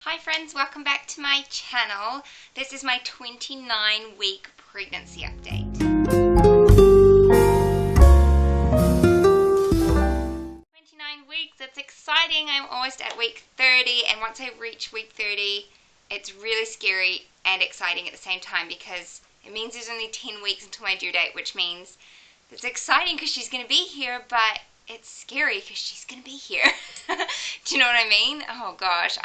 Hi friends, welcome back to my channel. This is my 29-week pregnancy update. 29 weeks, that's exciting. I'm almost at week 30, and once I reach week 30, it's really scary and exciting at the same time because it means there's only 10 weeks until my due date, which means it's exciting because she's going to be here, but it's scary because she's going to be here. Do you know what I mean? Oh gosh,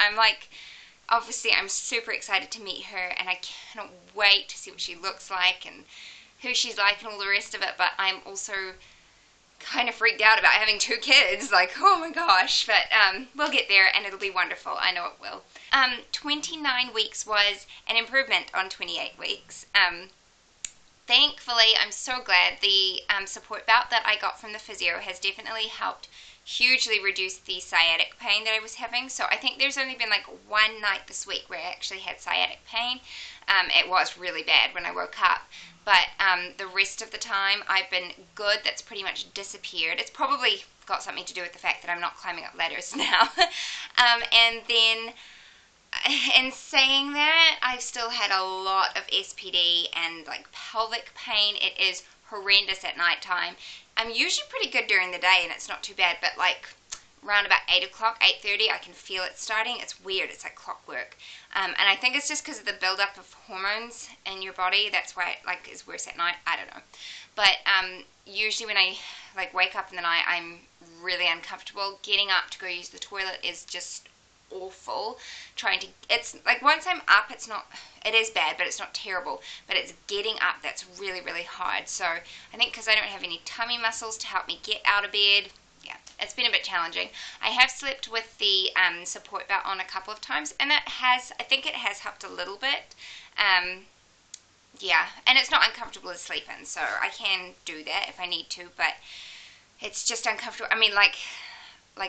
obviously I'm super excited to meet her, and I cannot wait to see what she looks like and who she's like and all the rest of it, but I'm also kind of freaked out about having 2 kids, like, oh my gosh, but we'll get there and it'll be wonderful. I know it will. 29 weeks was an improvement on 28 weeks. Thankfully, I'm so glad the support belt that I got from the physio has definitely helped hugely reduce the sciatic pain that I was having. So I think there's only been like one night this week where I actually had sciatic pain. It was really bad when I woke up, but the rest of the time I've been good. That's pretty much disappeared. It's probably got something to do with the fact that I'm not climbing up ladders now. And then in saying that, I've still had a lot of SPD and like pelvic pain. It is horrendous at night time. I'm usually pretty good during the day and it's not too bad, but like around about 8 o'clock, 8:30, I can feel it starting. It's weird. It's like clockwork. And I think it's just because of the buildup of hormones in your body. That's why it is worse at night. I don't know. But usually when I like wake up in the night, I'm really uncomfortable. Getting up to go use the toilet is just awful. It's like once I'm up, it is bad, but it's not terrible, but it's getting up that's really, really hard. So I think because I don't have any tummy muscles to help me get out of bed, yeah, it's been a bit challenging. I have slept with the support belt on a couple of times, and I think it has helped a little bit. Yeah, and it's not uncomfortable to sleep in, so I can do that if I need to, but it's just uncomfortable. I mean, like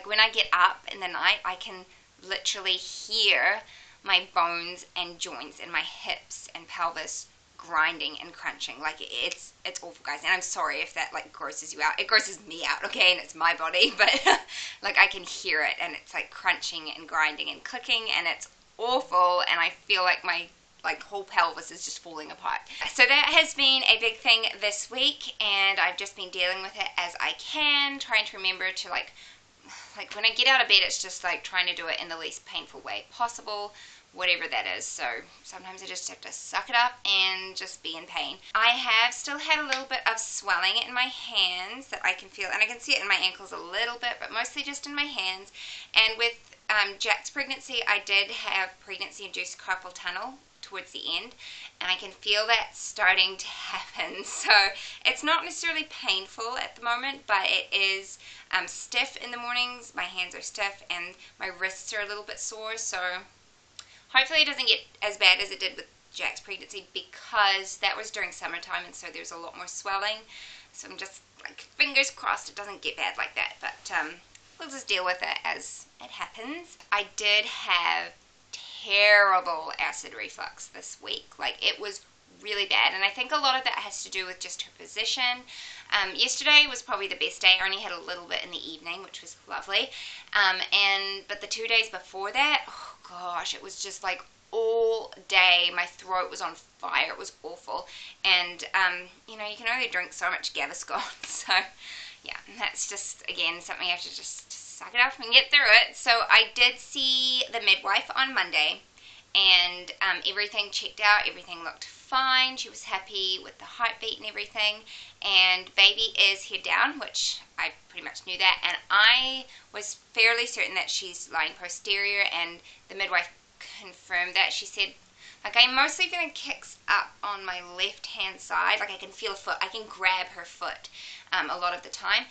when I get up in the night, I can literally hear my bones and joints and my hips and pelvis grinding and crunching. Like it's awful, guys, and I'm sorry if that like grosses you out. It grosses me out, okay, and it's my body, but like I can hear it, and it's like crunching and grinding and clicking, and it's awful, and I feel like my whole pelvis is just falling apart. So that has been a big thing this week, and I've just been dealing with it as I can, trying to remember to like when I get out of bed, it's just like trying to do it in the least painful way possible, whatever that is. So sometimes I just have to suck it up and just be in pain. I have still had a little bit of swelling in my hands that I can feel, and I can see it in my ankles a little bit, but mostly just in my hands. And with Jack's pregnancy, I did have pregnancy-induced carpal tunnel towards the end, and I can feel that starting to happen. So it's not necessarily painful at the moment, but it is stiff in the mornings. My hands are stiff and my wrists are a little bit sore, so hopefully it doesn't get as bad as it did with Jack's pregnancy, because that was during summertime and so there's a lot more swelling. So I'm just like fingers crossed it doesn't get bad like that, but we'll just deal with it as it happens. I did have terrible acid reflux this week. Like it was really bad, and I think a lot of that has to do with just her position. Yesterday was probably the best day. I only had a little bit in the evening, which was lovely, but the 2 days before that, oh gosh, it was just like all day my throat was on fire. It was awful, and you know, you can only drink so much Gaviscon, so yeah, that's just again something I have to just suck it up and get through it. So I did see the midwife on Monday, and everything checked out. Everything looked fine. She was happy with the heartbeat and everything, and baby is head down, which I pretty much knew that, and I was fairly certain that she's lying posterior, and the midwife confirmed that. She said, like, I'm mostly feeling kicks up on my left hand side. Like I can feel a foot. I can grab her foot a lot of the time,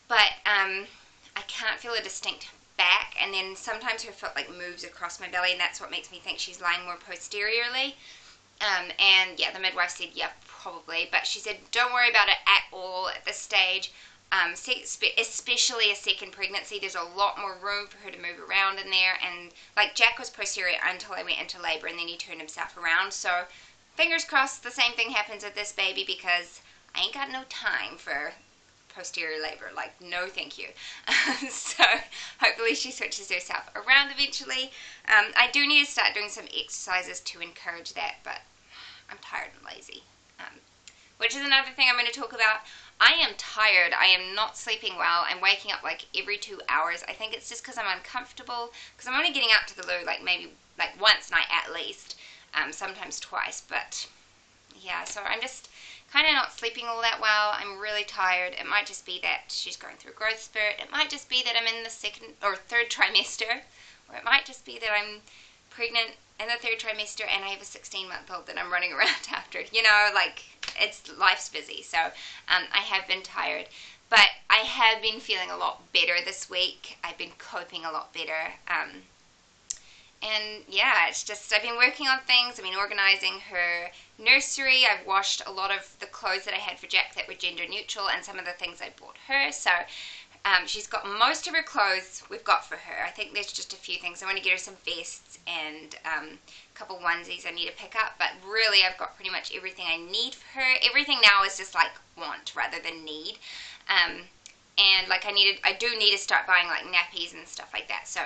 but I can't feel a distinct back, and then sometimes her foot like moves across my belly, and that's what makes me think she's lying more posteriorly. And yeah, the midwife said, yeah, probably, but she said don't worry about it at all at this stage, especially a second pregnancy. There's a lot more room for her to move around in there, and like Jack was posterior until I went into labor, and then he turned himself around. So fingers crossed the same thing happens with this baby, because I ain't got no time for posterior labor. Like, no thank you. So hopefully she switches herself around eventually. I do need to start doing some exercises to encourage that, but I'm tired and lazy. Which is another thing I'm going to talk about. I am tired. I am not sleeping well. I'm waking up like every 2 hours. I think it's just because I'm uncomfortable, because I'm only getting out to the loo like maybe like once a night at least, sometimes twice. But yeah, so I'm just kind of not sleeping all that well. I'm really tired. It might just be that she's going through growth spurt. It might just be that I'm in the second or third trimester, or it might just be that I'm pregnant in the third trimester and I have a 16-month-old that I'm running around after. You know, like, life's busy. So I have been tired, but I have been feeling a lot better this week. I've been coping a lot better. And yeah, it's just, I've been working on things. I've been organizing her nursery. I've washed a lot of the clothes that I had for Jack that were gender neutral and some of the things I bought her. So she's got most of her clothes we've got for her. I think there's just a few things. I want to get her some vests and a couple onesies I need to pick up. But really, I've got pretty much everything I need for her. Everything now is just like want rather than need. And like I do need to start buying like nappies and stuff like that. So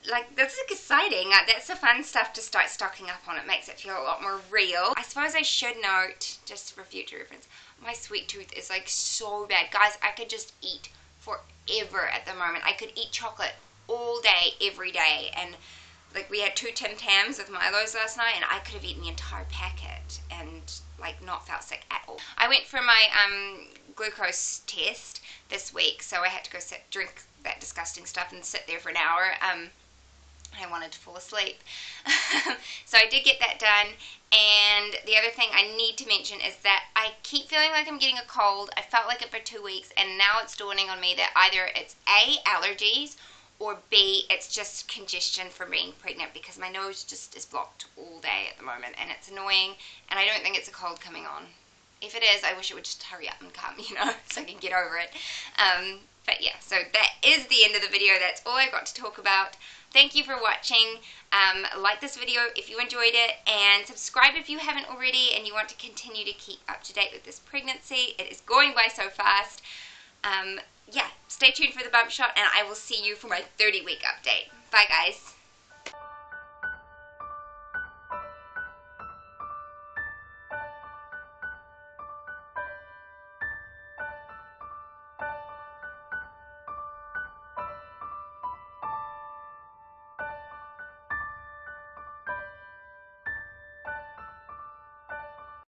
like, that's like exciting. That's the fun stuff to start stocking up on. It makes it feel a lot more real. I suppose I should note, just for future reference, my sweet tooth is like so bad. Guys, I could just eat forever at the moment. I could eat chocolate all day, every day. And like, we had 2 Tim Tams with Milo's last night, and I could have eaten the entire packet and like not felt sick at all. I went for my glucose test this week, so I had to go drink that disgusting stuff and sit there for an hour. I wanted to fall asleep. So I did get that done. And the other thing I need to mention is that I keep feeling like I'm getting a cold. I felt like it for 2 weeks, and now it's dawning on me that either it's A, allergies, or B, it's just congestion from being pregnant, because my nose just is blocked all day at the moment, and it's annoying, and I don't think it's a cold coming on. If it is, I wish it would just hurry up and come, you know, so I can get over it. But yeah, so that is the end of the video. That's all I've got to talk about. Thank you for watching. Like this video if you enjoyed it, and subscribe if you haven't already and you want to continue to keep up to date with this pregnancy. It is going by so fast. Yeah, stay tuned for the bump shot, and I will see you for my 30-week update. Bye, guys.